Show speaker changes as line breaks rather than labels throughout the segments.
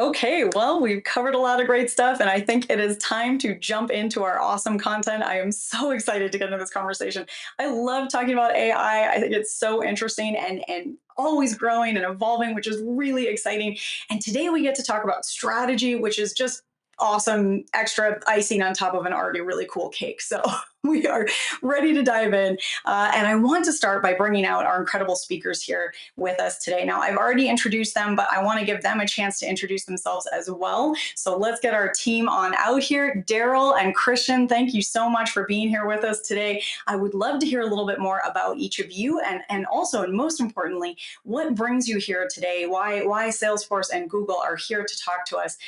Okay, well, we've covered a lot of great stuff, and I think it is time to jump into our awesome content. I am so excited to get into this conversation. I love talking about AI. I think it's so interesting and always growing and evolving, which is really exciting. And today we get to talk about strategy, which is just awesome extra icing on top of an already really cool cake. So we are ready to dive in. And I want to start by bringing out our incredible speakers here with us today. Now, I've already introduced them, but I want to give them a chance to introduce themselves as well. So let's get our team on out here. Daryl and Christian, thank you so much for being here with us today. I would love to hear a little bit more about each of you, and also, and most importantly, what brings you here today? Why Salesforce and Google are here to talk to us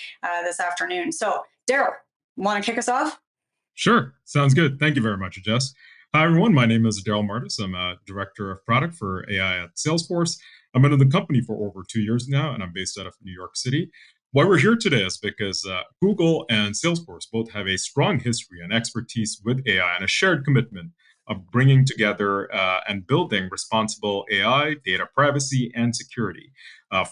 this afternoon. So, Daryl, want to kick us off?
Sure. Sounds good. Thank you very much, Jess. Hi, everyone. My name is Daryl Martis. I'm a director of product for AI at Salesforce. I've been in the company for over 2 years now, and I'm based out of New York City. Why we're here today is because Google and Salesforce both have a strong history and expertise with AI and a shared commitment of bringing together and building responsible AI, data privacy, and security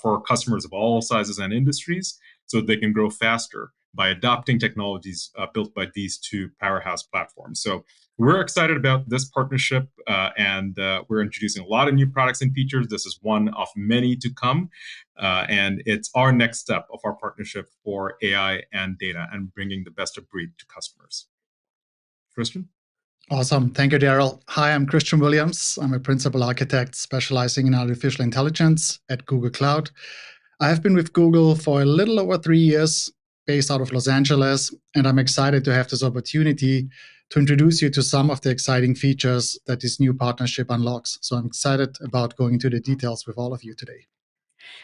for customers of all sizes and industries so that they can grow faster by adopting technologies built by these two powerhouse platforms. So we're excited about this partnership, and we're introducing a lot of new products and features. This is one of many to come, and it's our next step of our partnership for AI and data and bringing the best of breed to customers. Christian?
Awesome. Thank you, Daryl. Hi, I'm Christian Williams. I'm a principal architect specializing in artificial intelligence at Google Cloud. I have been with Google for a little over 3 years, based out of Los Angeles, and I'm excited to have this opportunity to introduce you to some of the exciting features that this new partnership unlocks. So I'm excited about going into the details with all of you today.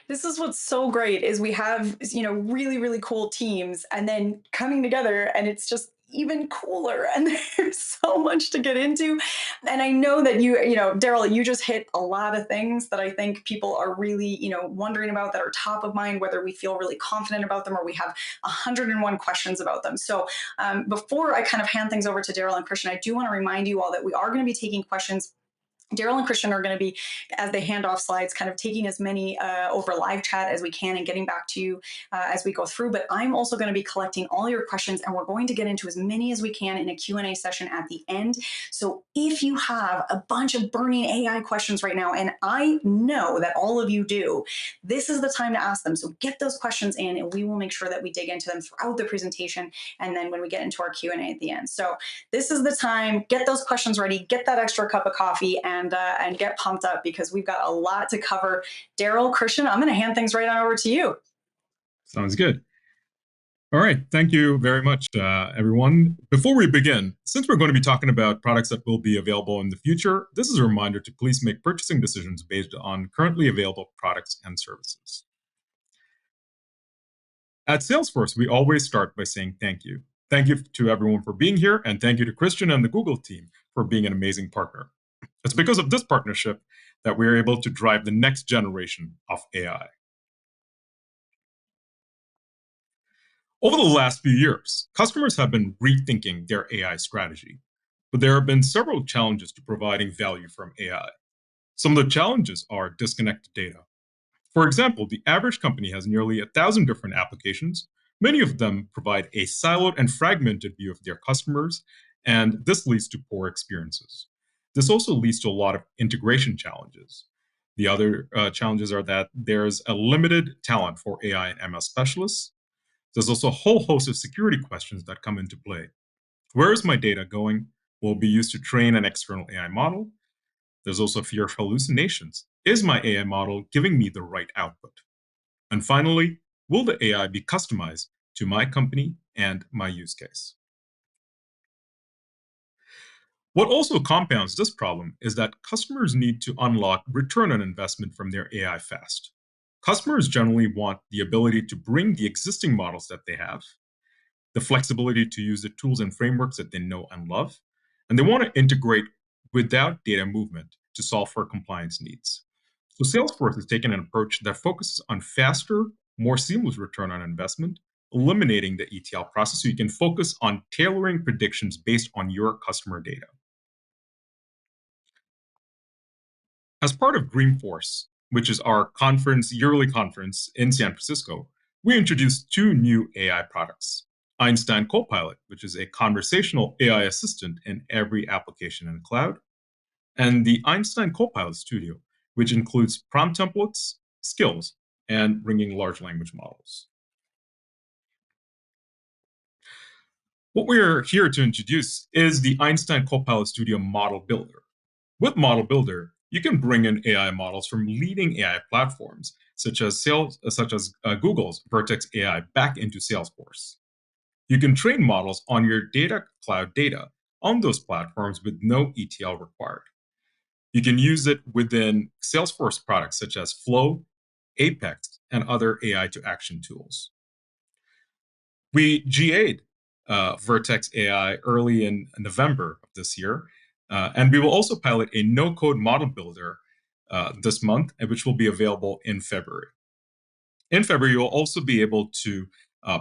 This is what's so great is we have, really cool teams and then coming together, and it's just even cooler, and there's so much to get into. And I know that Daryl, you just hit a lot of things that I think people are really, wondering about, that are top of mind, whether we feel really confident about them or we have 101 questions about them. So before I kind of hand things over to Daryl and Christian, I do want to remind you all that we are going to be taking questions. Daryl and Christian are going to be, as they hand off slides, kind of taking as many over live chat as we can and getting back to you as we go through. But I'm also going to be collecting all your questions, and we're going to get into as many as we can in a Q&A session at the end. So if you have a bunch of burning AI questions right now, and I know that all of you do, this is the time to ask them. So get those questions in, and we will make sure that we dig into them throughout the presentation, and then when we get into our Q&A at the end. So this is the time. Get those questions ready. Get that extra cup of coffee, and get pumped up because we've got a lot to cover. Daryl, Christian, I'm going to hand things right on over to you.
Sounds good. All right. Thank you very much, everyone. Before we begin, since we're going to be talking about products that will be available in the future, this is a reminder to please make purchasing decisions based on currently available products and services. At Salesforce, we always start by saying thank you. Thank you to everyone for being here, and thank you to Christian and the Google team for being an amazing partner. It's because of this partnership that we're able to drive the next generation of AI. Over the last few years, customers have been rethinking their AI strategy, but there have been several challenges to providing value from AI. Some of the challenges are disconnected data. For example, the average company has nearly 1,000 different applications. Many of them provide a siloed and fragmented view of their customers, and this leads to poor experiences. This also leads to a lot of integration challenges. The other challenges are that there's a limited talent for AI and ML specialists. There's also a whole host of security questions that come into play. Where is my data going? Will it be used to train an external AI model? There's also fear of hallucinations. Is my AI model giving me the right output? And finally, will the AI be customized to my company and my use case? What also compounds this problem is that customers need to unlock return on investment from their AI fast. Customers generally want the ability to bring the existing models that they have, the flexibility to use the tools and frameworks that they know and love, and they want to integrate without data movement to solve for compliance needs. So Salesforce has taken an approach that focuses on faster, more seamless return on investment, eliminating the ETL process so you can focus on tailoring predictions based on your customer data. As part of Dreamforce, which is our yearly conference in San Francisco, We introduced two new AI products: Einstein Copilot, which is a conversational AI assistant in every application in the cloud, and the Einstein Copilot Studio, which includes prompt templates, skills, and bringing large language models. What we're here to introduce is the Einstein Copilot Studio Model Builder. With Model Builder, you can bring in AI models from leading AI platforms such as Google's Vertex AI back into Salesforce. You can train models on your data cloud data on those platforms with no ETL required. You can use it within Salesforce products such as Flow, Apex, and other AI to action tools. We GA'd Vertex AI early in November of this year, and we will also pilot a no-code model builder this month, which will be available in February. In February, you'll also be able to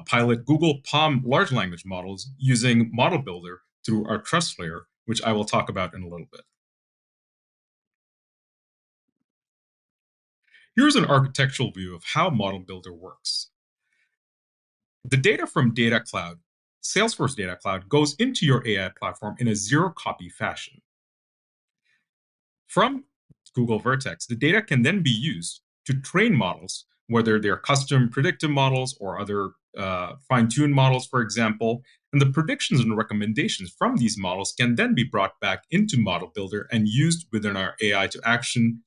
pilot Google PaLM large language models using Model Builder through our trust layer, which I will talk about in a little bit. Here's an architectural view of how Model Builder works. The data from Data Cloud, Salesforce Data Cloud, goes into your AI platform in a zero-copy fashion. From Google Vertex, the data can then be used to train models, whether they're custom predictive models or other fine-tuned models, for example. And the predictions and recommendations from these models can then be brought back into Model Builder and used within our AI to action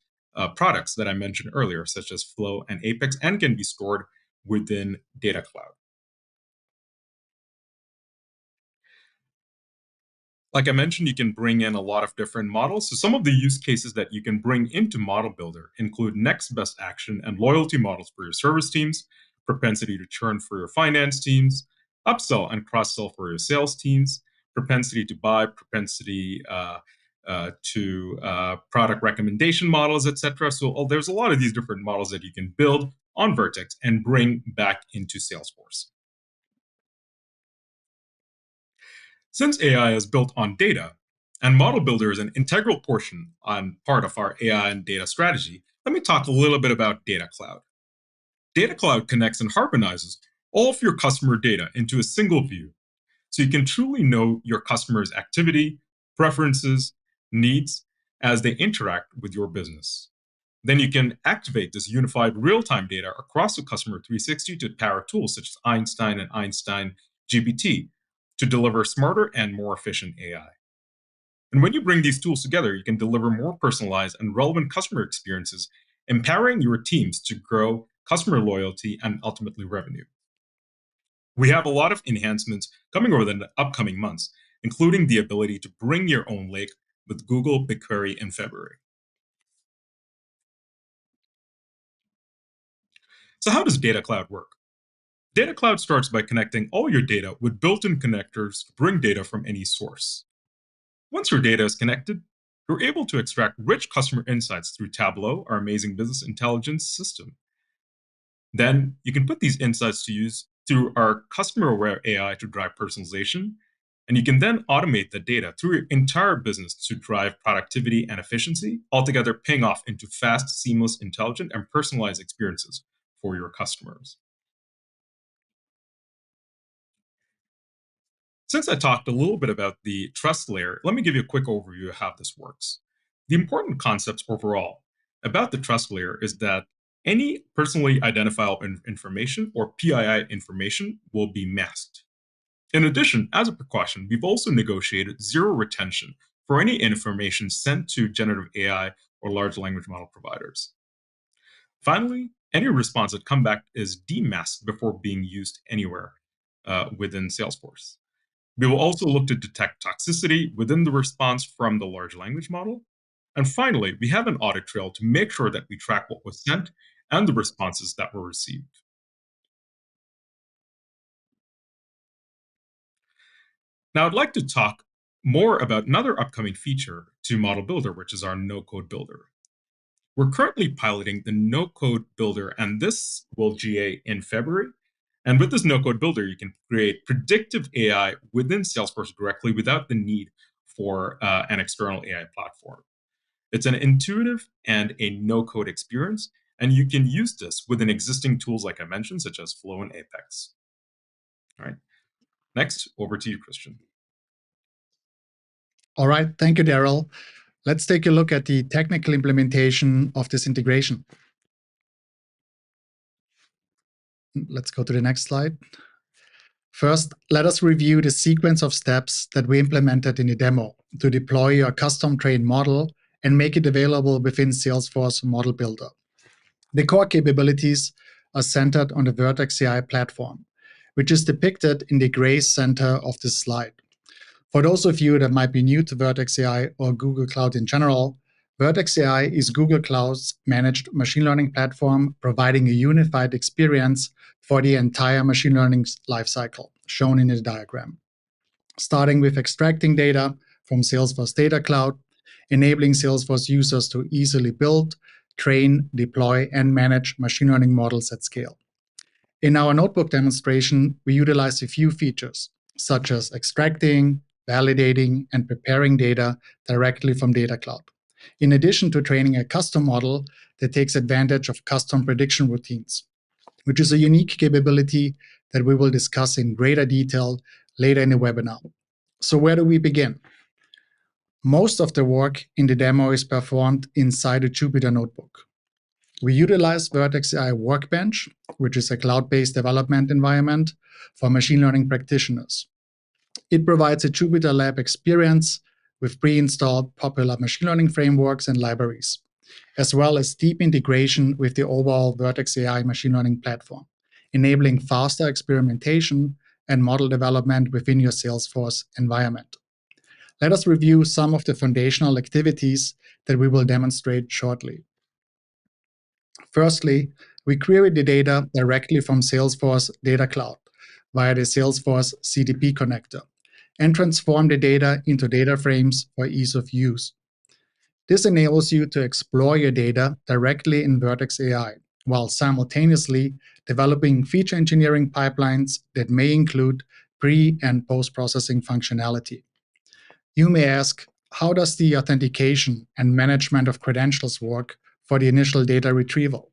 products that I mentioned earlier, such as Flow and Apex, and can be stored within Data Cloud. Like I mentioned, you can bring in a lot of different models. So some of the use cases that you can bring into Model Builder include next best action and loyalty models for your service teams, propensity to churn for your finance teams, upsell and cross-sell for your sales teams, propensity to buy, propensity to product recommendation models, etc. So there's a lot of these different models that you can build on Vertex and bring back into Salesforce. Since AI is built on data, and Model Builder is an integral part of our AI and data strategy, let me talk a little bit about Data Cloud. Data Cloud connects and harmonizes all of your customer data into a single view, so you can truly know your customers' activity, preferences, needs as they interact with your business. Then you can activate this unified real-time data across the customer 360 to power tools such as Einstein and Einstein GPT to deliver smarter and more efficient AI. And when you bring these tools together, you can deliver more personalized and relevant customer experiences, empowering your teams to grow customer loyalty and ultimately revenue. We have a lot of enhancements coming over the upcoming months, including the ability to bring your own lake with Google BigQuery in February. So how does Data Cloud work? Data Cloud starts by connecting all your data with built-in connectors to bring data from any source. Once your data is connected, you're able to extract rich customer insights through Tableau, our amazing business intelligence system. Then you can put these insights to use through our customer-aware AI to drive personalization, and you can then automate the data through your entire business to drive productivity and efficiency, altogether paying off into fast, seamless, intelligent, and personalized experiences for your customers. Since I talked a little bit about the trust layer, let me give you a quick overview of how this works. The important concepts overall about the trust layer is that any personally identifiable information or PII information will be masked. In addition, as a precaution, we've also negotiated zero retention for any information sent to generative AI or large language model providers. Finally, any response that comes back is demasked before being used anywhere within Salesforce. We will also look to detect toxicity within the response from the large language model. And finally, we have an audit trail to make sure that we track what was sent and the responses that were received. Now, I'd like to talk more about another upcoming feature to Model Builder, which is our no-code builder. We're currently piloting the no-code builder, and this will GA in February. And with this no-code builder, you can create predictive AI within Salesforce directly without the need for an external AI platform. It's an intuitive and a no-code experience, And you can use this within existing tools like I mentioned, such as Flow and Apex. All right. Next, over to you, Christian.
All right, thank you, Daryl. Let's take a look at the technical implementation of this integration. Let's go to the next slide. First, let us review the sequence of steps that we implemented in the demo to deploy your custom trained model and make it available within Salesforce Model Builder. The core capabilities are centered on the Vertex AI platform, which is depicted in the gray center of this slide. For those of you that might be new to Vertex AI or Google Cloud in general, Vertex AI is Google Cloud's managed machine learning platform, providing a unified experience for the entire machine learning lifecycle, shown in the diagram. Starting with extracting data from Salesforce Data Cloud, enabling Salesforce users to easily build, train, deploy, and manage machine learning models at scale. In our notebook demonstration, we utilized a few features, such as extracting, validating, and preparing data directly from Data Cloud, in addition to training a custom model that takes advantage of custom prediction routines, which is a unique capability that we will discuss in greater detail later in the webinar. So where do we begin? Most of the work in the demo is performed inside a Jupyter Notebook. We utilize Vertex AI Workbench, which is a cloud-based development environment for machine learning practitioners. It provides a Jupyter Lab experience with pre-installed popular machine learning frameworks and libraries, as well as deep integration with the overall Vertex AI machine learning platform, enabling faster experimentation and model development within your Salesforce environment. Let us review some of the foundational activities that we will demonstrate shortly. Firstly, we query the data directly from Salesforce Data Cloud via the Salesforce CDP connector and transform the data into data frames for ease of use. This enables you to explore your data directly in Vertex AI, while simultaneously developing feature engineering pipelines that may include pre- and post-processing functionality. You may ask, how does the authentication and management of credentials work for the initial data retrieval?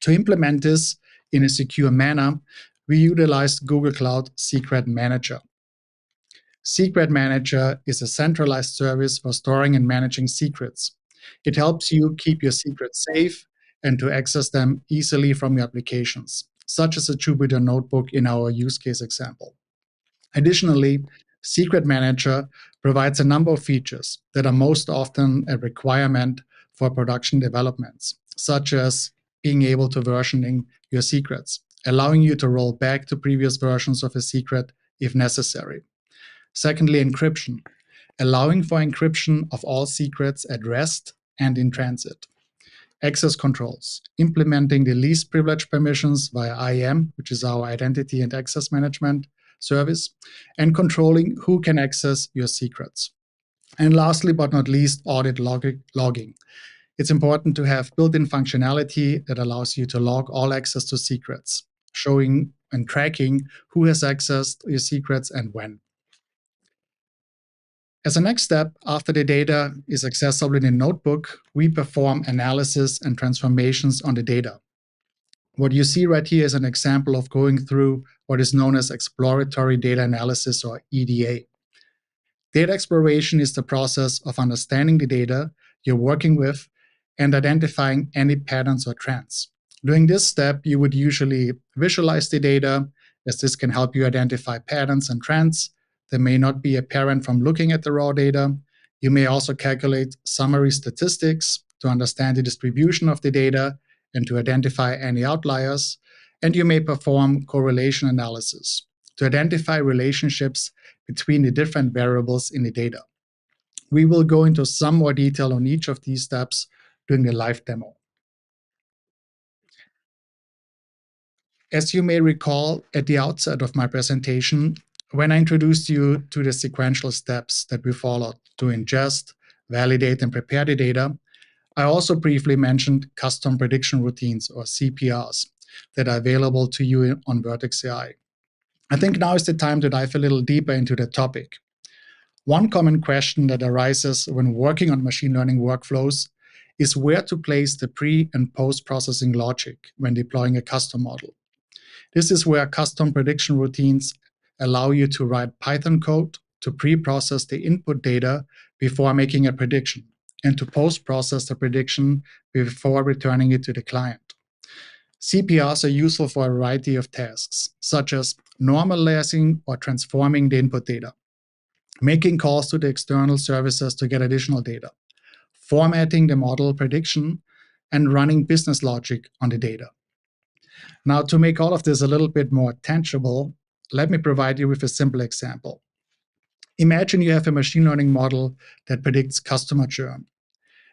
To implement this in a secure manner, we utilized Google Cloud Secret Manager. Secret Manager is a centralized service for storing and managing secrets. It helps you keep your secrets safe and to access them easily from your applications, such as a Jupyter Notebook in our use case example. Additionally, Secret Manager provides a number of features that are most often a requirement for production developments, such as being able to versioning your secrets, allowing you to roll back to previous versions of a secret if necessary. Secondly, encryption, allowing for encryption of all secrets at rest and in transit. Access controls, implementing the least privilege permissions via IAM, which is our identity and access management service, and controlling who can access your secrets. And lastly, but not least, audit logging. It's important to have built-in functionality that allows you to log all access to secrets, showing and tracking who has accessed your secrets and when. As a next step, after the data is accessible in a notebook, we perform analysis and transformations on the data. What you see right here is an example of going through what is known as exploratory data analysis, or EDA. Data exploration is the process of understanding the data you're working with and identifying any patterns or trends. During this step, you would usually visualize the data, as this can help you identify patterns and trends that may not be apparent from looking at the raw data. You may also calculate summary statistics to understand the distribution of the data and to identify any outliers. And you may perform correlation analysis to identify relationships between the different variables in the data. We will go into some more detail on each of these steps during the live demo. As you may recall at the outset of my presentation, when I introduced you to the sequential steps that we followed to ingest, validate, and prepare the data, I also briefly mentioned custom prediction routines, or CPRs, that are available to you on Vertex AI. I think now is the time to dive a little deeper into the topic. One common question that arises when working on machine learning workflows is where to place the pre- and post-processing logic when deploying a custom model. This is where custom prediction routines allow you to write Python code to pre-process the input data before making a prediction, and to post-process the prediction before returning it to the client. CPRs are useful for a variety of tasks, such as normalizing or transforming the input data, making calls to the external services to get additional data, formatting the model prediction, and running business logic on the data. Now, to make all of this a little bit more tangible, let me provide you with a simple example. Imagine you have a machine learning model that predicts customer churn.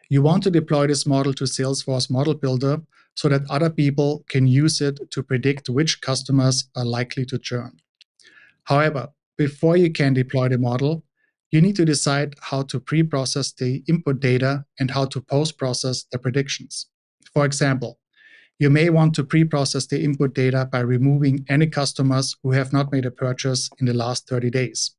You want to deploy this model to Salesforce Model Builder so that other people can use it to predict which customers are likely to churn. However, before you can deploy the model, you need to decide how to pre-process the input data and how to post-process the predictions. For example, you may want to pre-process the input data by removing any customers who have not made a purchase in the last 30 days.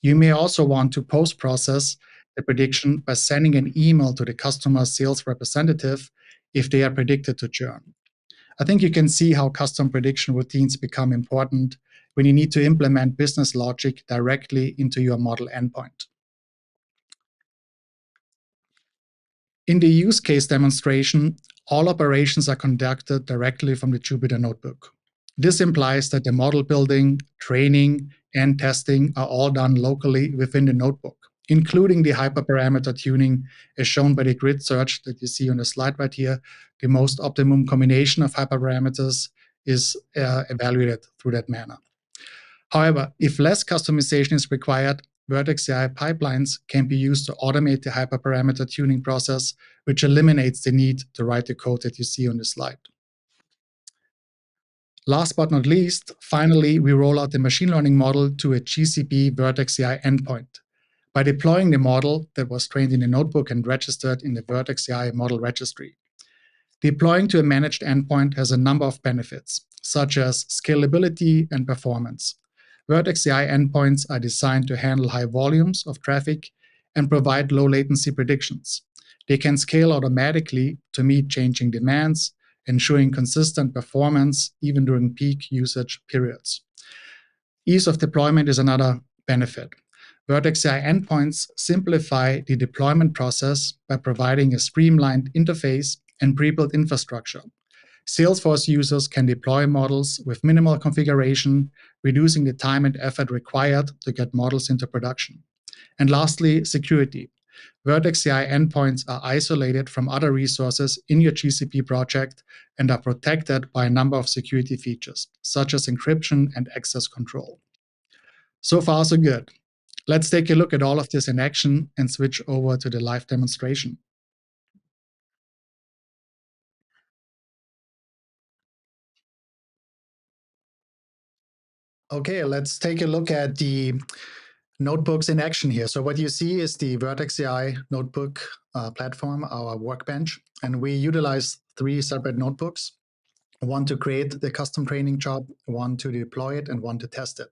You may also want to post-process the prediction by sending an email to the customer sales representative if they are predicted to churn. I think you can see how custom prediction routines become important when you need to implement business logic directly into your model endpoint. In the use case demonstration, all operations are conducted directly from the Jupyter Notebook. This implies that the model building, training, and testing are all done locally within the notebook, including the hyperparameter tuning as shown by the grid search that you see on the slide right here. The most optimum combination of hyperparameters is evaluated through that manner. However, if less customization is required, Vertex AI pipelines can be used to automate the hyperparameter tuning process, which eliminates the need to write the code that you see on the slide. Last but not least, finally, we roll out the machine learning model to a GCP Vertex AI endpoint. By deploying the model that was trained in the notebook and registered in the Vertex AI model registry. Deploying to a managed endpoint has a number of benefits, such as scalability and performance. Vertex AI endpoints are designed to handle high volumes of traffic and provide low latency predictions. They can scale automatically to meet changing demands, ensuring consistent performance even during peak usage periods. Ease of deployment is another benefit. Vertex AI endpoints simplify the deployment process by providing a streamlined interface and pre-built infrastructure. Salesforce users can deploy models with minimal configuration, reducing the time and effort required to get models into production. And lastly, security. Vertex AI endpoints are isolated from other resources in your GCP project and are protected by a number of security features, such as encryption and access control. So far, so good. Let's take a look at all of this in action and switch over to the live demonstration. Okay, let's take a look at the notebooks in action here. So what you see is the Vertex AI notebook platform, our workbench, and we utilize 3 separate notebooks, one to create the custom training job, one to deploy it, and one to test it.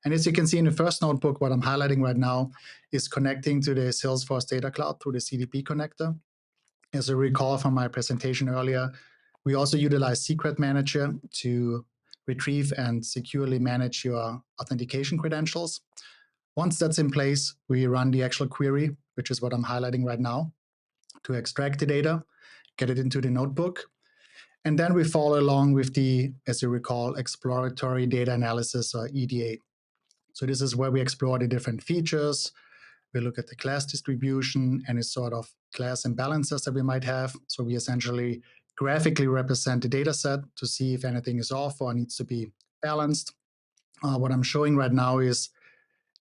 And as you can see in the first notebook, what I'm highlighting right now is connecting to the Salesforce Data Cloud through the CDP connector. As you recall from my presentation earlier, we also utilize Secret Manager to retrieve and securely manage your authentication credentials. Once that's in place, we run the actual query, which is what I'm highlighting right now, to extract the data, get it into the notebook, and then we follow along with the, as you recall, exploratory data analysis, or EDA. So this is where we explore the different features. We look at the class distribution and its sort of class imbalances that we might have. So we essentially graphically represent the data set to see if anything is off or needs to be balanced. What I'm showing right now is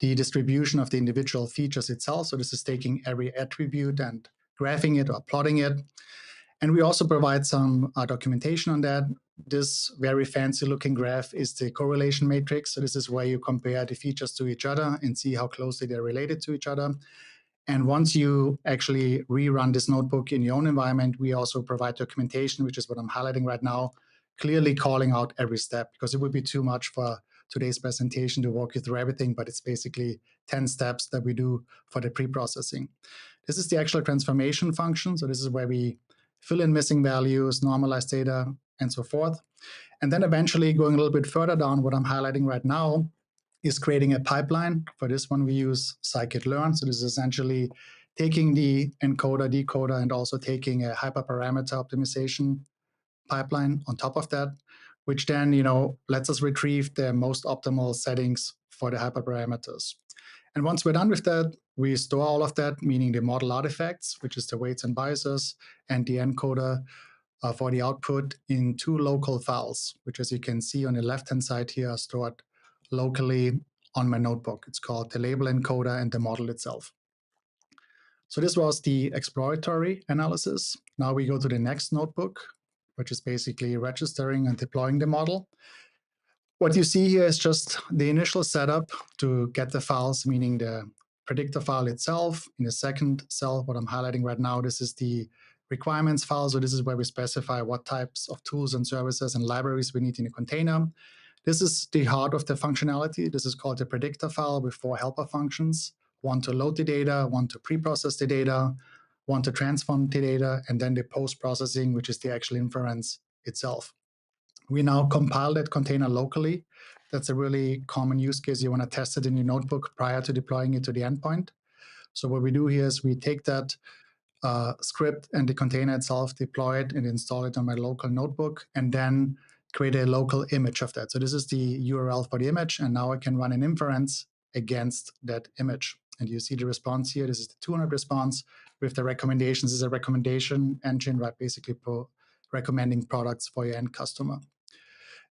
the distribution of the individual features itself. So this is taking every attribute and graphing it or plotting it. And we also provide some documentation on that. This very fancy looking graph is the correlation matrix. So this is where you compare the features to each other and see how closely they're related to each other. And once you actually rerun this notebook in your own environment, we also provide documentation, which is what I'm highlighting right now, clearly calling out every step, because it would be too much for today's presentation to walk you through everything, but it's basically 10 steps that we do for the pre-processing. This is the actual transformation function. So this is where we fill in missing values, normalize data, and so forth. And then eventually going a little bit further down, what I'm highlighting right now is creating a pipeline. For this one, we use scikit-learn. So this is essentially taking the encoder, decoder, and also taking a hyperparameter optimization pipeline on top of that, which then lets us retrieve the most optimal settings for the hyperparameters. And once we're done with that, we store all of that, meaning the model artifacts, which is the weights and biases, and the encoder for the output in 2 local files, which, as you can see on the left-hand side here, are stored locally on my notebook. It's called the label encoder and the model itself. So this was the exploratory analysis. Now we go to the next notebook, which is basically registering and deploying the model. What you see here is just the initial setup to get the files, meaning the predictor file itself. In the second cell, what I'm highlighting right now, this is the requirements file. So this is where we specify what types of tools and services and libraries we need in a container. This is the heart of the functionality. This is called the predictor file with 4 helper functions. One to load the data, one to pre-process the data, one to transform the data, and then the post-processing, which is the actual inference itself. We now compile that container locally. That's a really common use case. You want to test it in your notebook prior to deploying it to the endpoint. So what we do here is we take that script and the container itself, deploy it and install it on my local notebook, and then create a local image of that. So this is the URL for the image, and now I can run an inference against that image. And you see the response here. This is the 200 response with the recommendations. This is a recommendation engine, right? Basically recommending products for your end customer.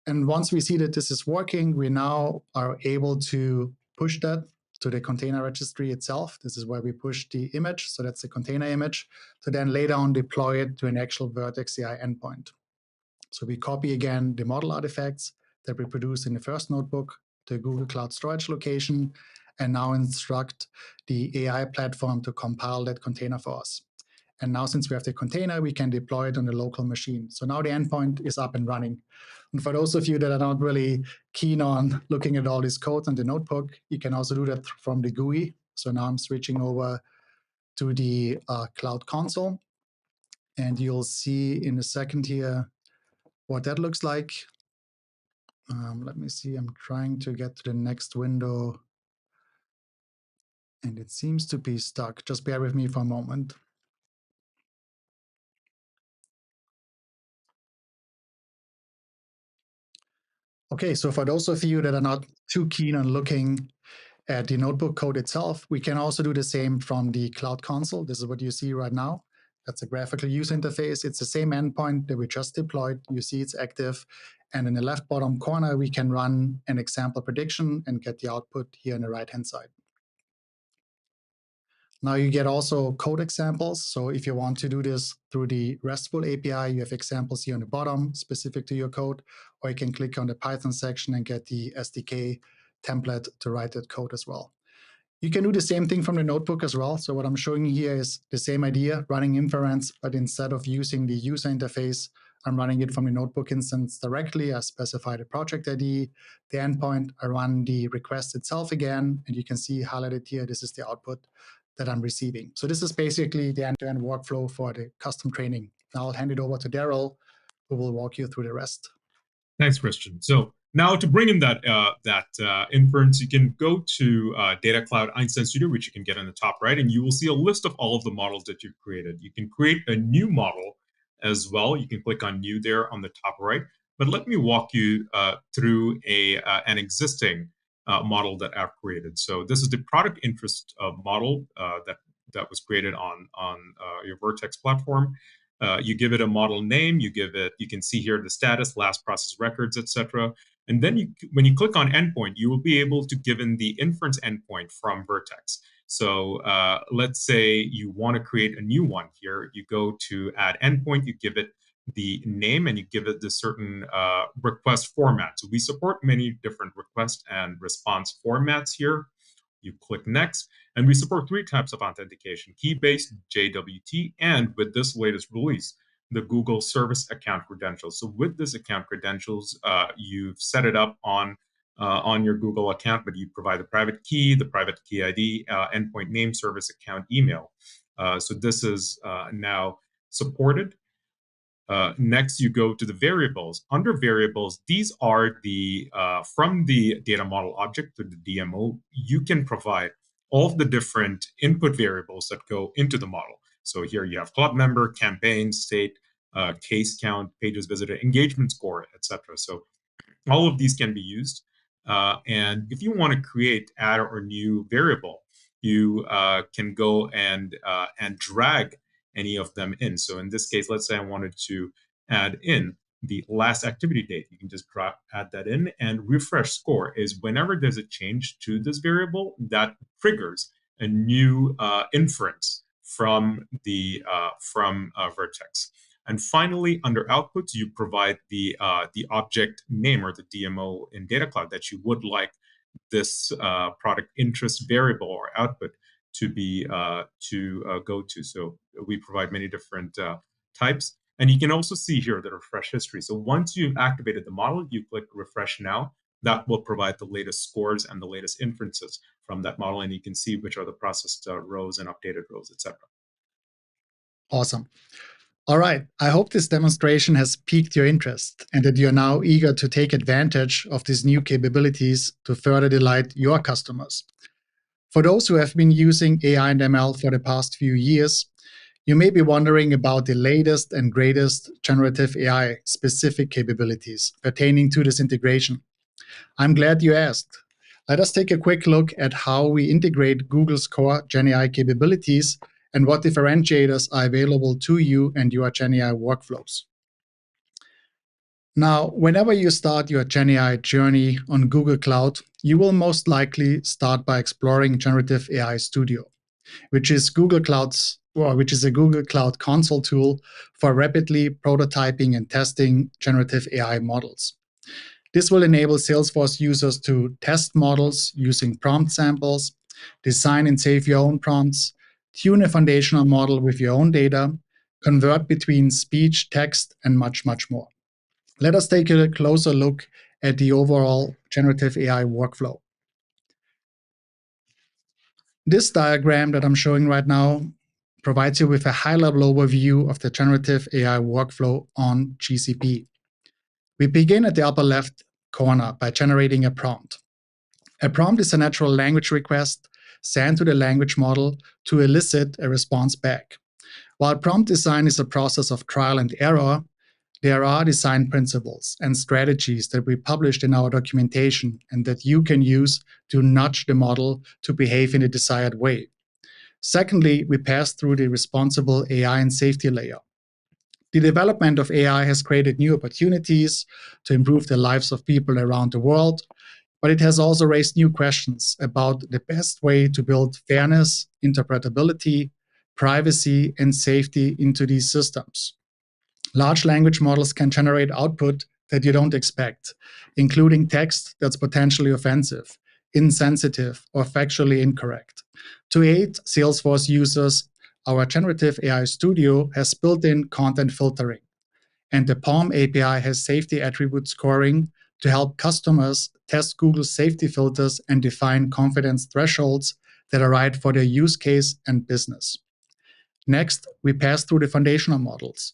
And once we see that this is working, we now are able to push that to the container registry itself. This is where we push the image. So that's the container image, to then later on deploy it to an actual Vertex AI endpoint. So we copy again the model artifacts that we produced in the first notebook to Google Cloud Storage location, and now instruct the AI platform to compile that container for us. And now, since we have the container, we can deploy it on the local machine. So now the endpoint is up and running. And for those of you that are not really keen on looking at all this code on the notebook, you can also do that from the GUI. So now I'm switching over to the Cloud Console. And you'll see in a second here what that looks like. Let me see. I'm trying to get to the next window. And it seems to be stuck. Just bear with me for a moment. Okay, so for those of you that are not too keen on looking at the notebook code itself, we can also do the same from the Cloud Console. This is what you see right now. That's a graphical user interface. It's the same endpoint that we just deployed. You see it's active. And in the left bottom corner, we can run an example prediction and get the output here on the right-hand side. Now you get also code examples. So if you want to do this through the RESTful API, you have examples here on the bottom specific to your code, or you can click on the Python section and get the SDK template to write that code as well. You can do the same thing from the notebook as well. So what I'm showing you here is the same idea, running inference, but instead of using the user interface, I'm running it from the notebook instance directly. I specify the project ID, the endpoint, I run the request itself again, and you can see highlighted here, this is the output that I'm receiving. So this is basically the end-to-end workflow for the custom training. Now I'll hand it over to Daryl, who will walk you through the rest.
Thanks, Christian. So now to bring in that inference, you can go to Data Cloud Einstein Studio, which you can get on the top right, and you will see a list of all of the models that you've created. You can create a new model as well. You can click on New there on the top right. But let me walk you through an existing model that I've created. So this is the product interest model that was created on your Vertex platform. You give it a model name, you can see here the status, last process records, etc. And then when you click on endpoint, you will be able to give in the inference endpoint from Vertex. So let's say you want to create a new one here. You go to add endpoint, you give it the name, and you give it the certain request format. So we support many different request and response formats here. You click next, and we support 3 types of authentication: key-based, JWT, and with this latest release, the Google Service Account Credentials. So with this account credentials, you've set it up on your Google account, but you provide the private key ID, endpoint name, service account, email. So this is now supported. Next, you go to the variables. Under variables, these are the from the data model object to the DMO, you can provide all of the different input variables that go into the model. So here you have club member, campaign, state, case count, pages visited, engagement score, etc. So all of these can be used. And if you want to create, add, or new variable, you can go and drag any of them in. So in this case, let's say I wanted to add in the last activity date. You can just add that in, and refresh score is whenever there's a change to this variable that triggers a new inference from the Vertex. And finally, under outputs, you provide the object name or the DMO in Data Cloud that you would like this product interest variable or output to be go to. So we provide many different types. And you can also see here the refresh history. So once you've activated the model, you click refresh now. That will provide the latest scores and the latest inferences from that model. And you can see which are the processed rows and updated rows, etc.
Awesome. All right, I hope this demonstration has piqued your interest and that you're now eager to take advantage of these new capabilities to further delight your customers. For those who have been using AI and ML for the past few years, you may be wondering about the latest and greatest generative AI specific capabilities pertaining to this integration. I'm glad you asked. Let us take a quick look at how we integrate Google's core GenAI capabilities and what differentiators are available to you and your GenAI workflows. Now, whenever you start your GenAI journey on Google Cloud, you will most likely start by exploring Generative AI Studio, which is a Google Cloud console tool for rapidly prototyping and testing generative AI models. This will enable Salesforce users to test models using prompt samples, design and save your own prompts, tune a foundational model with your own data, convert between speech, text, and much, much more. Let us take a closer look at the overall generative AI workflow. This diagram that I'm showing right now provides you with a high-level overview of the generative AI workflow on GCP. We begin at the upper left corner by generating a prompt. A prompt is a natural language request sent to the language model to elicit a response back. While prompt design is a process of trial and error, there are design principles and strategies that we published in our documentation and that you can use to nudge the model to behave in a desired way. Secondly, we pass through the responsible AI and safety layer. The development of AI has created new opportunities to improve the lives of people around the world, but it has also raised new questions about the best way to build fairness, interpretability, privacy, and safety into these systems. Large language models can generate output that you don't expect, including text that's potentially offensive, insensitive, or factually incorrect. To aid Salesforce users, our Generative AI Studio has built-in content filtering, and the PaLM API has safety attribute scoring to help customers test Google's safety filters and define confidence thresholds that are right for their use case and business. Next, we pass through the foundational models.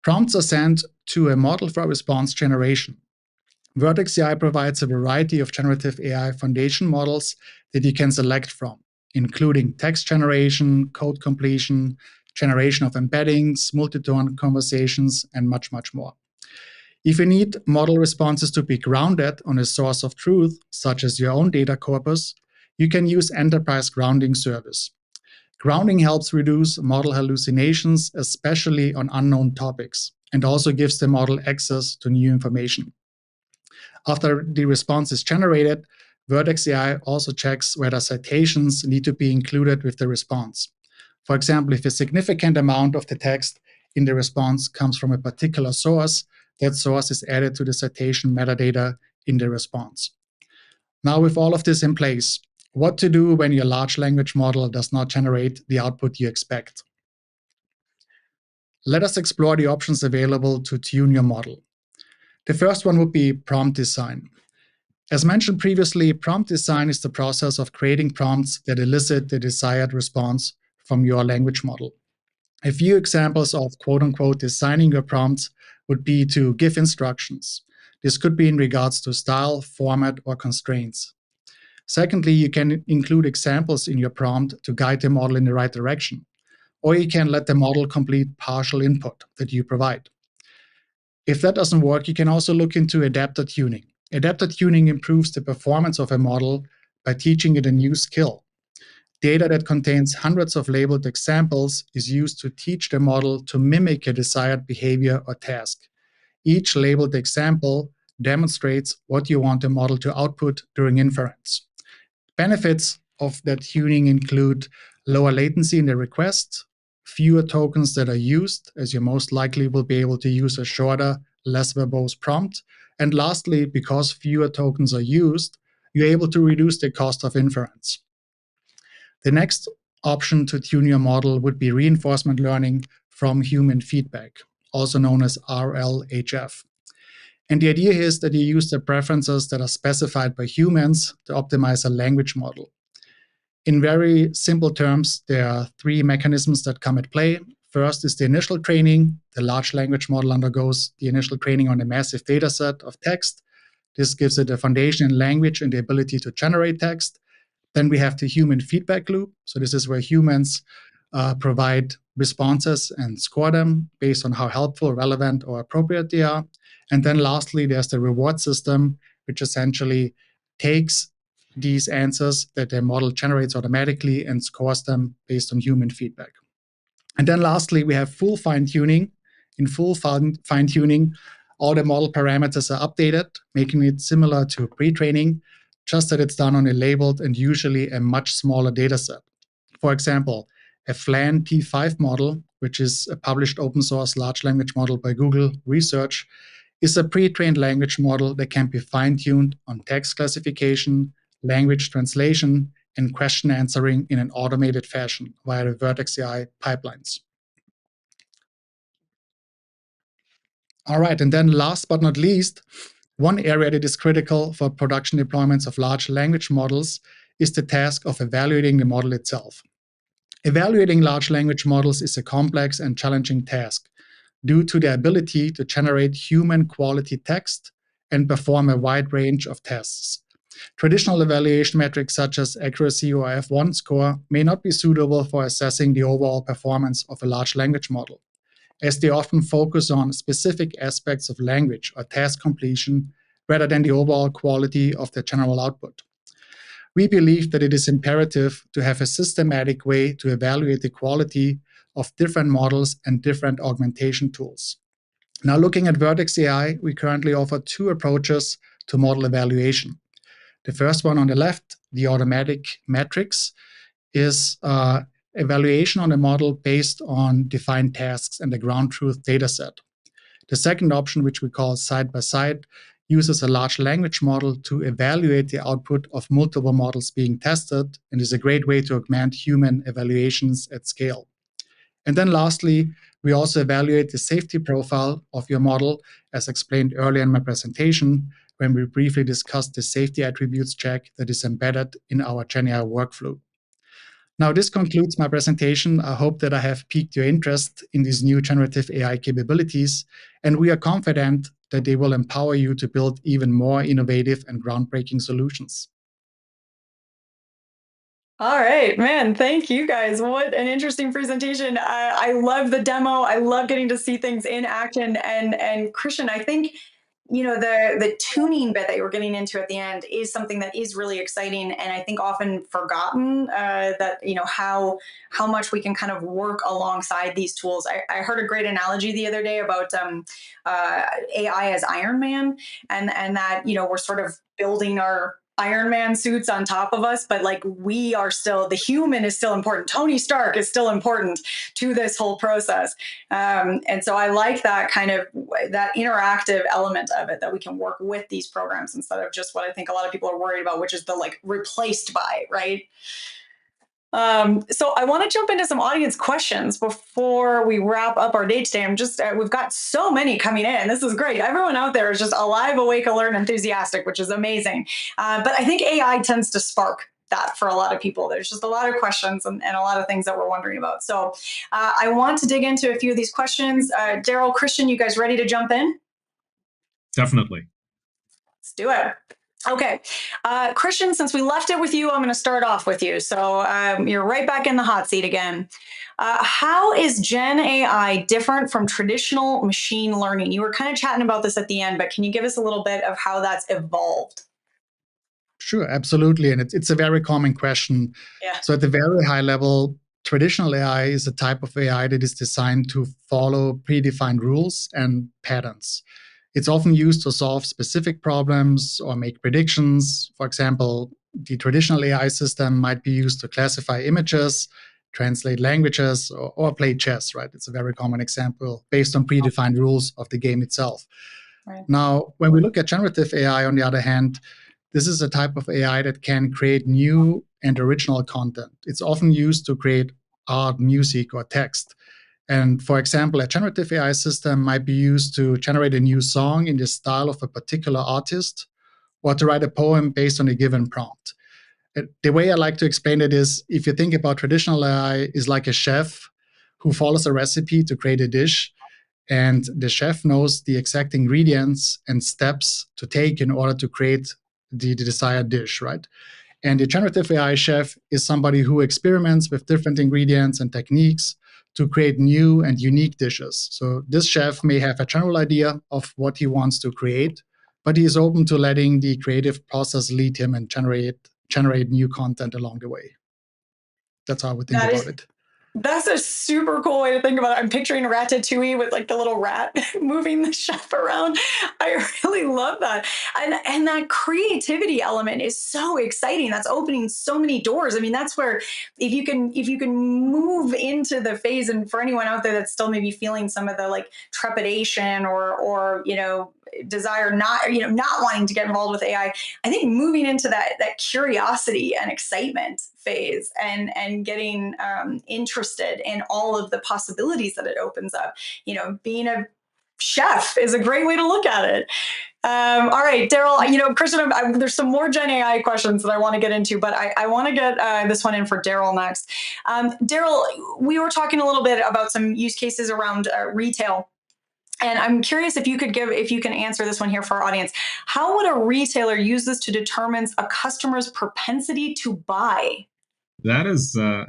Prompts are sent to a model for response generation. Vertex AI provides a variety of generative AI foundation models that you can select from, including text generation, code completion, generation of embeddings, multi-tone conversations, and much, much more. If you need model responses to be grounded on a source of truth, such as your own data corpus, you can use Enterprise Grounding Service. Grounding helps reduce model hallucinations, especially on unknown topics, and also gives the model access to new information. After the response is generated, Vertex AI also checks whether citations need to be included with the response. For example, if a significant amount of the text in the response comes from a particular source, that source is added to the citation metadata in the response. Now, with all of this in place, what to do when your large language model does not generate the output you expect? Let us explore the options available to tune your model. The first one would be prompt design. As mentioned previously, prompt design is the process of creating prompts that elicit the desired response from your language model. A few examples of quote unquote designing your prompts would be to give instructions. This could be in regards to style, format, or constraints. Secondly, you can include examples in your prompt to guide the model in the right direction, or you can let the model complete partial input that you provide. If that doesn't work, you can also look into adapter tuning. Adapter tuning improves the performance of a model by teaching it a new skill. Data that contains hundreds of labeled examples is used to teach the model to mimic a desired behavior or task. Each labeled example demonstrates what you want the model to output during inference. Benefits of that tuning include lower latency in the request, fewer tokens that are used, as you most likely will be able to use a shorter, less verbose prompt, and lastly, because fewer tokens are used, you're able to reduce the cost of inference. The next option to tune your model would be reinforcement learning from human feedback, also known as RLHF. And the idea is that you use the preferences that are specified by humans to optimize a language model. In very simple terms, there are three mechanisms that come at play. First is the initial training. The large language model undergoes the initial training on a massive data set of text. This gives it a foundation in language and the ability to generate text. Then we have the human feedback loop. So this is where humans provide responses and score them based on how helpful, relevant, or appropriate they are. And then lastly, there's the reward system, which essentially takes these answers that the model generates automatically and scores them based on human feedback. And then lastly, we have full fine-tuning. In full fine-tuning, all the model parameters are updated, making it similar to pre-training, just that it's done on a labeled and usually a much smaller data set. For example, a FLAN P5 model, which is a published open source large language model by Google Research, is a pre-trained language model that can be fine-tuned on text classification, language translation, and question answering in an automated fashion via the Vertex AI pipelines. All right, and then last but not least, one area that is critical for production deployments of large language models is the task of evaluating the model itself. Evaluating large language models is a complex and challenging task due to their ability to generate human quality text and perform a wide range of tests. Traditional evaluation metrics such as accuracy or F1 score may not be suitable for assessing the overall performance of a large language model, as they often focus on specific aspects of language or task completion rather than the overall quality of the general output. We believe that it is imperative to have a systematic way to evaluate the quality of different models and different augmentation tools. Now, looking at Vertex AI, we currently offer two approaches to model evaluation. The first one on the left, the automatic metrics, is evaluation on a model based on defined tasks and the ground truth data set. The second option, which we call side-by-side, uses a large language model to evaluate the output of multiple models being tested and is a great way to augment human evaluations at scale. And then lastly, we also evaluate the safety profile of your model, as explained earlier in my presentation, when we briefly discussed the safety attributes check that is embedded in our GenAI workflow. Now, this concludes my presentation. I hope that I have piqued your interest in these new generative AI capabilities, and we are confident that they will empower you to build even more innovative and groundbreaking solutions.
All right, man. Thank you guys. What an interesting presentation. I love the demo. I love getting to see things in action. And Christian, I think the tuning bit that you were getting into at the end is something that is really exciting, and I think often forgotten, that how much we can kind of work alongside these tools. I heard a great analogy the other day about AI as Iron Man, and that we're sort of building our Iron Man suits on top of us, but like we are still, the human is still important. Tony Stark is still important to this whole process. And so I like that kind of that interactive element of it, that we can work with these programs instead of just what I think a lot of people are worried about, which is the like replaced by, right? So I want to jump into some audience questions before we wrap up our day today. We've got so many coming in. This is great. Everyone out there is just alive, awake, alert, and enthusiastic, which is amazing. But I think AI tends to spark that for a lot of people. There's just a lot of questions and a lot of things that we're wondering about. So I want to dig into a few of these questions. Daryl, Christian, you guys ready to jump in?
Definitely.
Let's do it. Okay. Christian, since we left it with you, I'm going to start off with you. So you're right back in the hot seat again. How is Gen AI different from traditional machine learning? You were kind of chatting about this at the end, but can you give us a little bit of how that's evolved?
Sure, absolutely. And it's a very common question.
Yeah.
So at the very high level, traditional AI is a type of AI that is designed to follow predefined rules and patterns. It's often used to solve specific problems or make predictions. For example, the traditional AI system might be used to classify images, translate languages, or play chess, right? It's a very common example based on predefined rules of the game itself.
Right.
Now, when we look at generative AI, on the other hand, this is a type of AI that can create new and original content. It's often used to create art, music, or text. And for example, a generative AI system might be used to generate a new song in the style of a particular artist or to write a poem based on a given prompt. The way I like to explain it is if you think about traditional AI is like a chef who follows a recipe to create a dish, and the chef knows the exact ingredients and steps to take in order to create the desired dish, right? And the generative AI chef is somebody who experiments with different ingredients and techniques to create new and unique dishes. So this chef may have a general idea of what he wants to create, but he is open to letting the creative process lead him and generate new content along the way. That's how I would think
That
about
is
it.
That's a super cool way to think about it. I'm picturing a Ratatouille with like the little rat moving the chef around. I really love that. And that creativity element is so exciting. That's opening so many doors. I mean, that's where if you can move into the phase, and for anyone out there that's still maybe feeling some of the like trepidation or desire not wanting to get involved with AI, I think moving into that curiosity and excitement phase and getting interested in all of the possibilities that it opens up. Being a chef is a great way to look at it. All right, Daryl. Christian, there's some more Gen AI questions that I want to get into, but I want to get this one in for Daryl next. Daryl, we were talking a little bit about some use cases around retail. And I'm curious if you can answer this one here for our audience. How would a retailer use this to determine a customer's propensity to buy?
That's a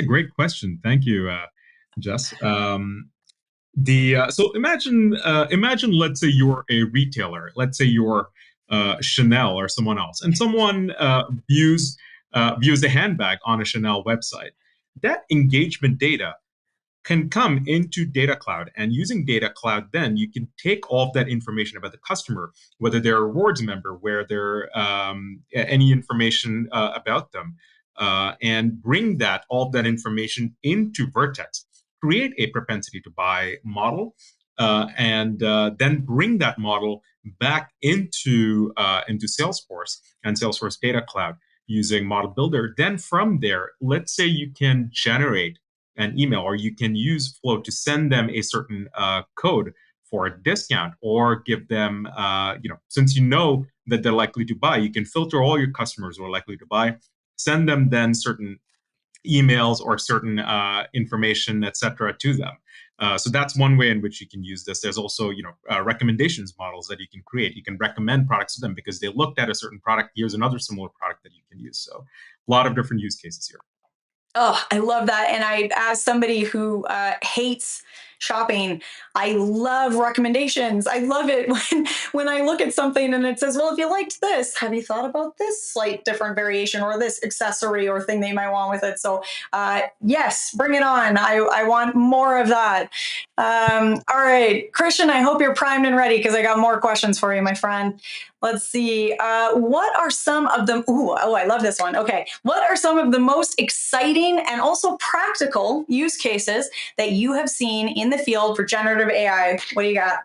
great question. Thank you, Jess. So imagine let's say you're a retailer. Let's say you're Chanel or someone else, and someone views a handbag on a Chanel website. That engagement data can come into Data Cloud, and using Data Cloud, then you can take all of that information about the customer, whether they're a rewards member, where they're any information about them, and bring all of that information into Vertex, create a propensity to buy model, and then bring that model back into Salesforce and Salesforce Data Cloud using Model Builder. Then from there, let's say you can generate an email, or you can use Flow to send them a certain code for a discount, or give them, since you know that they're likely to buy, you can filter all your customers who are likely to buy, send them then certain emails or certain information, etc., to them. So that's one way in which you can use this. There's also, recommendations models that you can create. You can recommend products to them because they looked at a certain product. Here's another similar product that you can use. So a lot of different use cases here.
Oh, I love that. And as somebody who hates shopping, I love recommendations. I love it when I look at something and it says, well, if you liked this, have you thought about this slight different variation or this accessory or thing that you might want with it? So yes, bring it on. I want more of that. All right, Christian, I hope you're primed and ready because I got more questions for you, my friend. Let's see. What are some of the, I love this one. Okay. What are some of the most exciting and also practical use cases that you have seen in the field for generative AI? What do you got?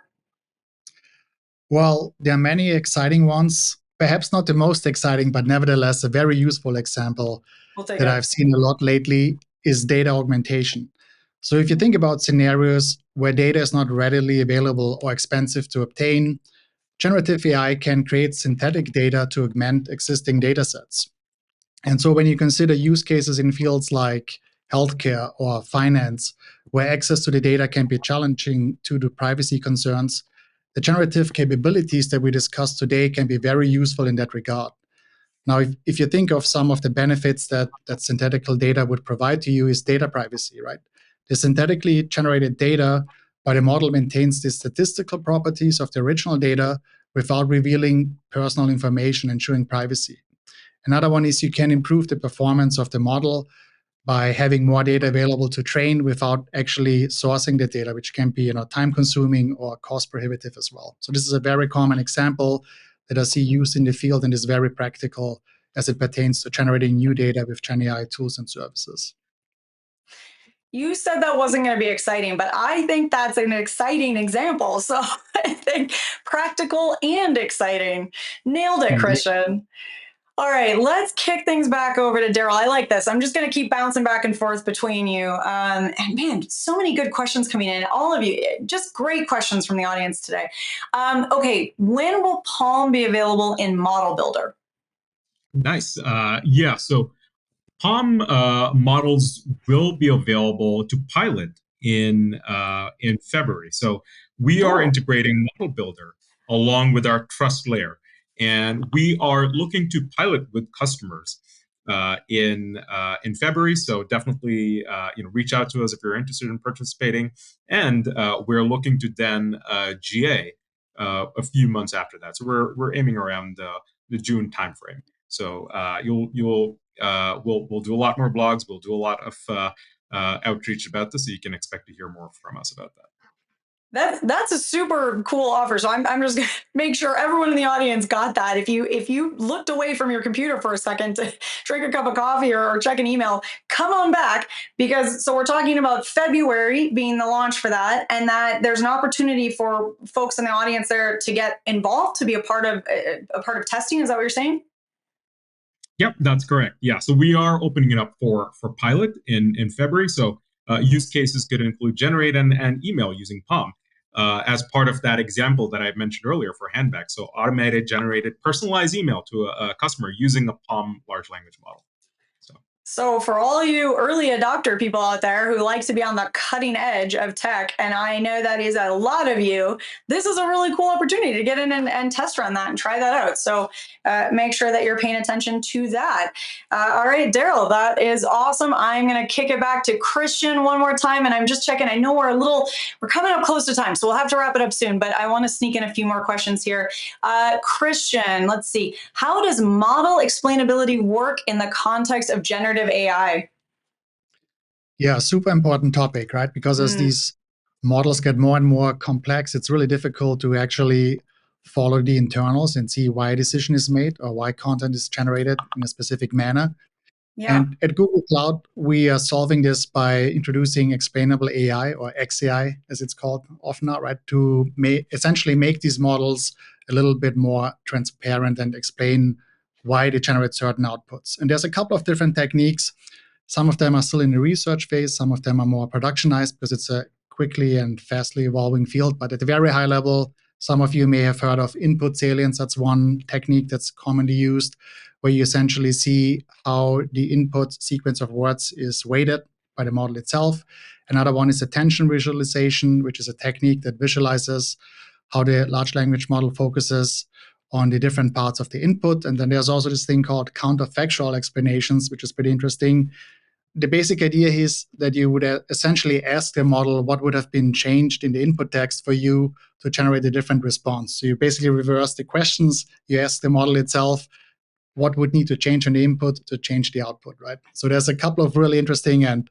Well, there are many exciting ones. Perhaps not the most exciting, but nevertheless, a very useful example
We'll take
that
it.
I've seen a lot lately is data augmentation. So if you think about scenarios where data is not readily available or expensive to obtain, generative AI can create synthetic data to augment existing data sets. And so when you consider use cases in fields like healthcare or finance, where access to the data can be challenging due to privacy concerns, the generative capabilities that we discussed today can be very useful in that regard. Now, if you think of some of the benefits that synthetical data would provide to you is data privacy, right? The synthetically generated data, but the model maintains the statistical properties of the original data without revealing personal information, ensuring privacy. Another one is you can improve the performance of the model by having more data available to train without actually sourcing the data, which can be time consuming or cost prohibitive as well. So this is a very common example that I see used in the field and is very practical as it pertains to generating new data with GenAI tools and services.
You said that wasn't going to be exciting, but I think that's an exciting example. So I think practical and exciting. Nailed it,
Indeed.
Christian. All right, let's kick things back over to Daryl. I like this. I'm just going to keep bouncing back and forth between you. And man, so many good questions coming in. All of you, just great questions from the audience today. Okay, when will Palm be available in Model Builder?
Nice. Yeah. So Palm models will be available to pilot in February. So we are
Oh,
integrating Model Builder along with our trust layer, and we are looking to pilot with customers in February. So definitely reach out to us if you're interested in participating, and we're looking to then GA a few months after that. So we're aiming around the June timeframe. So we'll do a lot more blogs. We'll do a lot of outreach about this, so you can expect to hear more from us about that.
that's a super cool offer. So I'm just gonna make sure everyone in the audience got that. If you looked away from your computer for a second to drink a cup of coffee or check an email, come on back, because so we're talking about February being the launch for that, and that there's an opportunity for folks in the audience there to get involved, to be a part of testing. Is that what you're saying?
Yep, that's correct. Yeah, so we are opening it up for pilot in February. So use cases could include generate and email using Palm as part of that example that I mentioned earlier for handbags. So automated, generated, personalized email to a customer using a Palm large language model. So
So, for all you early adopter people out there who like to be on the cutting edge of tech, and I know that is a lot of you, this is a really cool opportunity to get in and test run that and try that out. So, make sure that you're paying attention to that. All right, Daryl, that is awesome. I'm going to kick it back to Christian one more time, and I'm just checking. I know we're coming up close to time, so we'll have to wrap it up soon, but I want to sneak in a few more questions here. Christian, let's see. How does model explainability work in the context of generative AI?
Yeah, super important topic, right? Because as
Mm,
these models get more and more complex, it's really difficult to actually follow the internals and see why a decision is made or why content is generated in a specific manner.
yeah.
And at Google Cloud, we are solving this by introducing explainable AI, or XAI as it's called often now, right? To essentially make these models a little bit more transparent and explain why they generate certain outputs. And there's a couple of different techniques. Some of them are still in the research phase. Some of them are more productionized because it's a quickly and fastly evolving field. But at a very high level, some of you may have heard of input salience. That's one technique that's commonly used, where you essentially see how the input sequence of words is weighted by the model itself. Another one is attention visualization, which is a technique that visualizes how the large language model focuses on the different parts of the input. And then there's also this thing called counterfactual explanations, which is pretty interesting. The basic idea is that you would essentially ask the model what would have been changed in the input text for you to generate a different response. So you basically reverse the questions. You ask the model itself what would need to change in the input to change the output, right? So there's a couple of really interesting and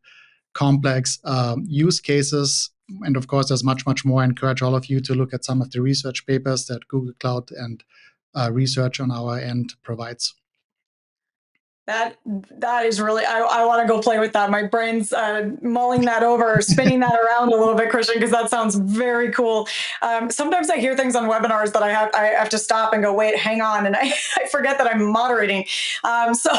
complex use cases. And of course, there's much, much more. I encourage all of you to look at some of the research papers that Google Cloud and research on our end provides.
That is really, I want to go play with that. My brain's mulling that over, spinning that around a little bit, Christian, because that sounds very cool. Sometimes I hear things on webinars that I have to stop and go, wait, hang on, and I forget that I'm moderating. So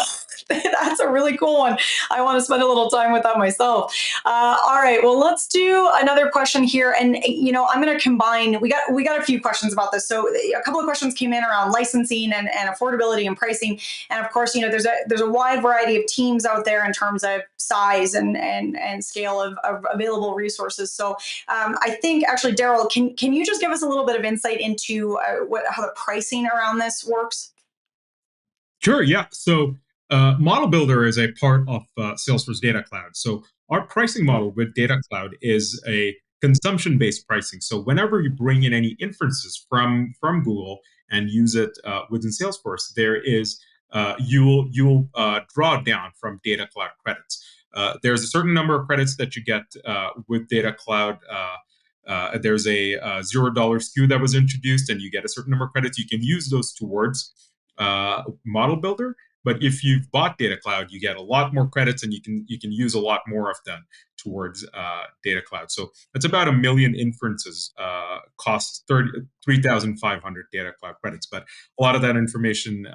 That's a really cool one. I want to spend a little time with that myself. All right, well, let's do another question here, and I'm going to combine. We got a few questions about this. So a couple of questions came in around licensing and affordability and pricing, and of course, there's a wide variety of teams out there in terms of size and scale of available resources. So I think actually, Daryl, can you just give us a little bit of insight into how the pricing around this works?
Sure, yeah. So Model Builder is a part of Salesforce Data Cloud. So our pricing model with Data Cloud is a consumption-based pricing. So whenever you bring in any inferences from Google and use it within Salesforce, there is you'll draw down from Data Cloud credits. There's a certain number of credits that you get with Data Cloud. There's a $0 SKU that was introduced, and you get a certain number of credits. You can use those towards Model Builder. But if you've bought Data Cloud, you get a lot more credits, and you can use a lot more of them towards Data Cloud. So it's about 1 million inferences costs 3,500 Data Cloud credits. But a lot of that information,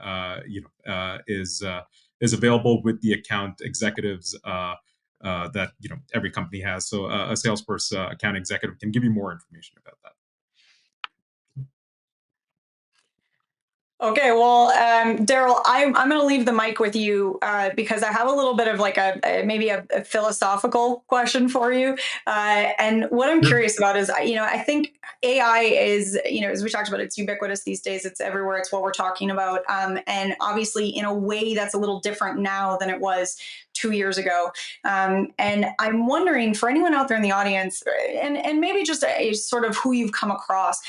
is available with the account executives that every company has. So a Salesforce account executive can give you more information about that.
Okay, well, Daryl, I'm going to leave the mic with you because I have a little bit of like maybe a philosophical question for you. And what I'm
Sure.
curious about is, I think AI is, as we talked about, it's ubiquitous these days. It's everywhere. It's what we're talking about. And obviously, in a way, that's a little different now than it was 2 years ago. And I'm wondering for anyone out there in the audience, and maybe just a sort of who you've come across,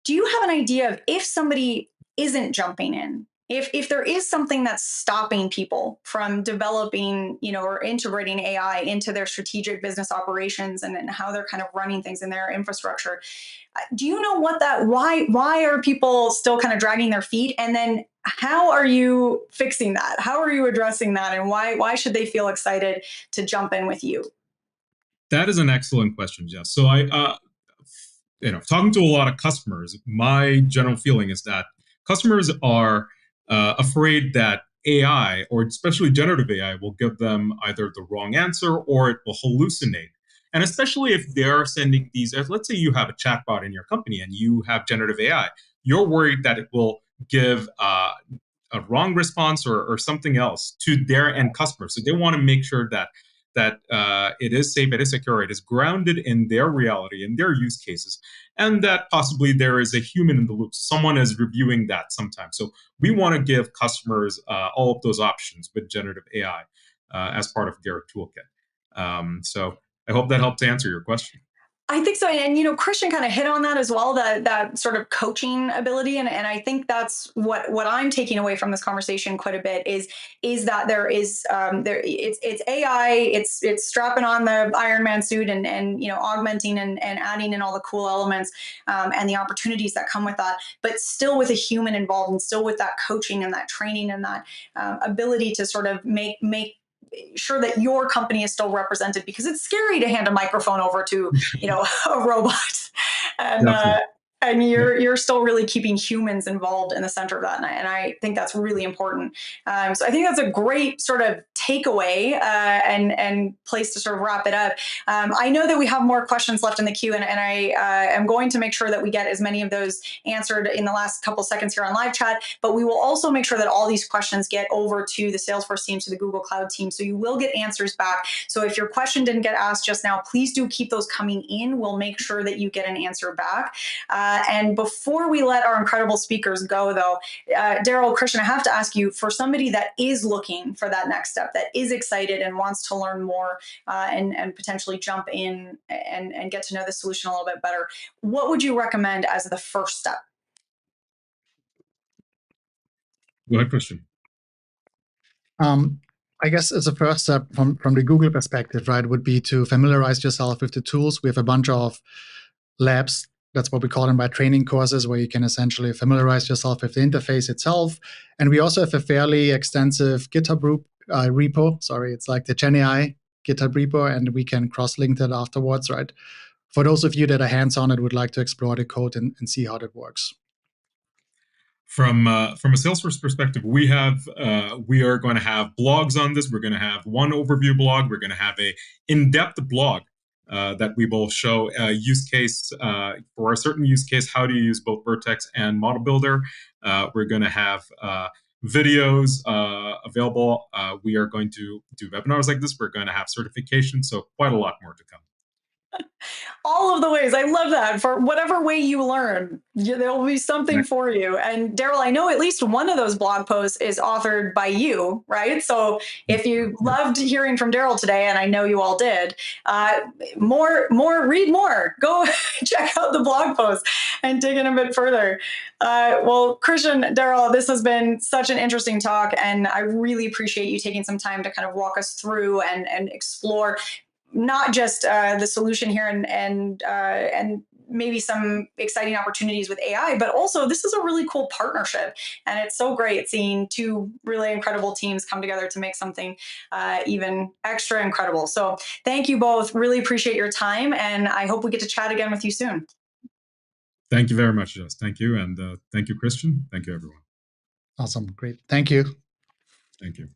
do you have an idea of if somebody isn't jumping in, if there is something that's stopping people from developing, or integrating AI into their strategic business operations and how they're kind of running things in their infrastructure, do you know why are people still kind of dragging their feet? And then how are you fixing that? How are you addressing that? And why should they feel excited to jump in with you?
That is an excellent question, Jess. So talking to a lot of customers, my general feeling is that customers are afraid that AI, or especially generative AI, will give them either the wrong answer or it will hallucinate. And especially if they're sending these, let's say you have a chatbot in your company and you have generative AI, you're worried that it will give a wrong response or something else to their end customer. So they want to make sure that it is safe, it is secure, it is grounded in their reality, in their use cases, and that possibly there is a human in the loop. Someone is reviewing that sometimes. So we want to give customers all of those options with generative AI as part of their toolkit. So I hope that helps answer your question.
I think so. And Christian kind of hit on that as well, that sort of coaching ability. And I think that's what I'm taking away from this conversation quite a bit is that there is it's AI, it's strapping on the Iron Man suit and augmenting and adding in all the cool elements and the opportunities that come with that, but still with a human involved and still with that coaching and that training and that ability to sort of make sure that your company is still represented, because it's scary to hand a microphone over to a robot and
Definitely. Yeah.
you're still really keeping humans involved in the center of that, and I think that's really important. So I think that's a great sort of takeaway and place to sort of wrap it up. I know that we have more questions left in the queue, and I am going to make sure that we get as many of those answered in the last couple seconds here on live chat, but we will also make sure that all these questions get over to the Salesforce team, to the Google Cloud team, so you will get answers back. So if your question didn't get asked just now, please do keep those coming in. We'll make sure that you get an answer back. And before we let our incredible speakers go, though, Daryl, Christian, I have to ask you, for somebody that is looking for that next step, that is excited and wants to learn more and potentially jump in and get to know the solution a little bit better, what would you recommend as the first step?
Go ahead, Christian.
I guess as a first step from the Google perspective, right, would be to familiarize yourself with the tools. We have a bunch of labs. That's what we call them, by training courses, where you can essentially familiarize yourself with the interface itself. And we also have a fairly extensive GitHub repo. Sorry, it's like the GenAI GitHub repo, and we can cross-link that afterwards, right? For those of you that are hands-on and would like to explore the code and see how that works.
From a Salesforce perspective, we are going to have blogs on this. We're going to have one overview blog. We're going to have a in-depth blog that we will show a use case for a certain use case. How do you use both Vertex and Model Builder? We're going to have videos available. We are going to do webinars like this. We're going to have certification. So quite a lot more to come.
All of the ways. I love that. For whatever way you learn, there will be something for you. And Daryl, I know at least one of those blog posts is authored by you, right? So if you loved hearing from Daryl today, and I know you all did, read more. Go check out the blog post and dig in a bit further. Well, Christian, Daryl, this has been such an interesting talk, and I really appreciate you taking some time to kind of walk us through and explore not just the solution here and maybe some exciting opportunities with AI, but also this is a really cool partnership. And it's so great seeing two really incredible teams come together to make something even extra incredible. So thank you both. Really appreciate your time. And I hope we get to chat again with you soon.
Thank you very much, Jess. Thank you. And thank you, Christian. Thank you, everyone.
Awesome. Great. Thank you.
Thank you.